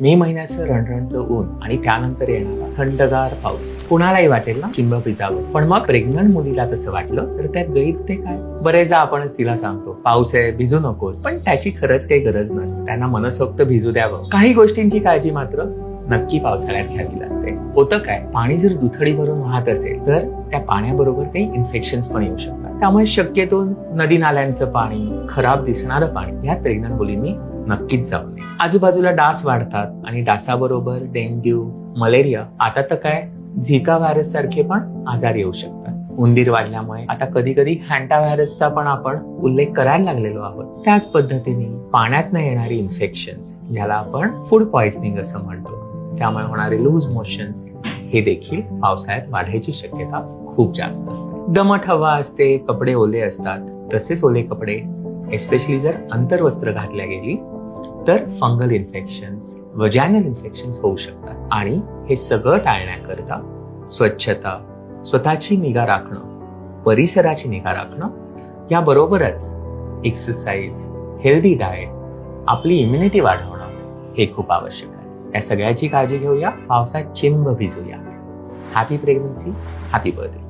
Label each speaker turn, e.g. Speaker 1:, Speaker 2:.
Speaker 1: मे महिन्याचं रणरणतं ऊन आणि त्यानंतर येणारा थंडगार पाऊस कुणालाही वाटेल ना चिंब भिजावं. पण मग प्रेग्नंट मुलीला तसं वाटलं तर त्यात गैर ते काय? बरेचदा आपणच तिला सांगतो पाऊस आहे भिजू नकोस, पण त्याची खरंच काही गरज नसते. त्यांना मनसोक्त भिजू द्यावं. काही गोष्टींची काळजी मात्र नक्की पावसाळ्यात घ्यावी लागते. होतं काय, पाणी जर दुथडी भरून वाहत असेल तर त्या पाण्याबरोबर काही इन्फेक्शन्स पण येऊ शकतात. त्यामुळे शक्यतो नदी नाल्यांचं पाणी, खराब दिसणारं पाणी ह्यात प्रेग्नंट मुलींनी नक्कीच जाऊ नये. आजूबाजूला डास वाढतात आणि डासाबरोबर डेंग्यू, मलेरिया, आता तर काय झिका व्हायरस सारखे पण आजार येऊ शकतात. उंदीर वाढल्यामुळे आता कधी कधी हँटा व्हायरसचा पण आपण उल्लेख करायला लागलेलो आहोत. त्याच पद्धतीने पाण्यातनं येणारी इन्फेक्शन्स, ज्याला आपण फूड पॉइझनिंग असं म्हणतो, त्यामुळे होणारे लूज मोशन्स, हे देखील पावसाळ्यात वाढायची शक्यता खूप जास्त असते. दमट हवा असते, कपडे ओले असतात. तसेच ओले कपडे, एस्पेशली जर अंतर्वस्त्र घातल्या गेली तर फंगल इन्फेक्शन्स, वजायनल इन्फेक्शन्स होऊ शकतात. आणि हे सगळं टाळण्याकरता स्वच्छता, स्वतःची निगा राखणं, परिसराची निगा राखणं, याबरोबरच एक्सरसाइज, हेल्दी डाएट, आपली इम्युनिटी वाढवणं हे खूप आवश्यक आहे. या सगळ्याची काळजी घेऊया, पावसात चिंब भिजूया. Happy pregnancy, happy birthday.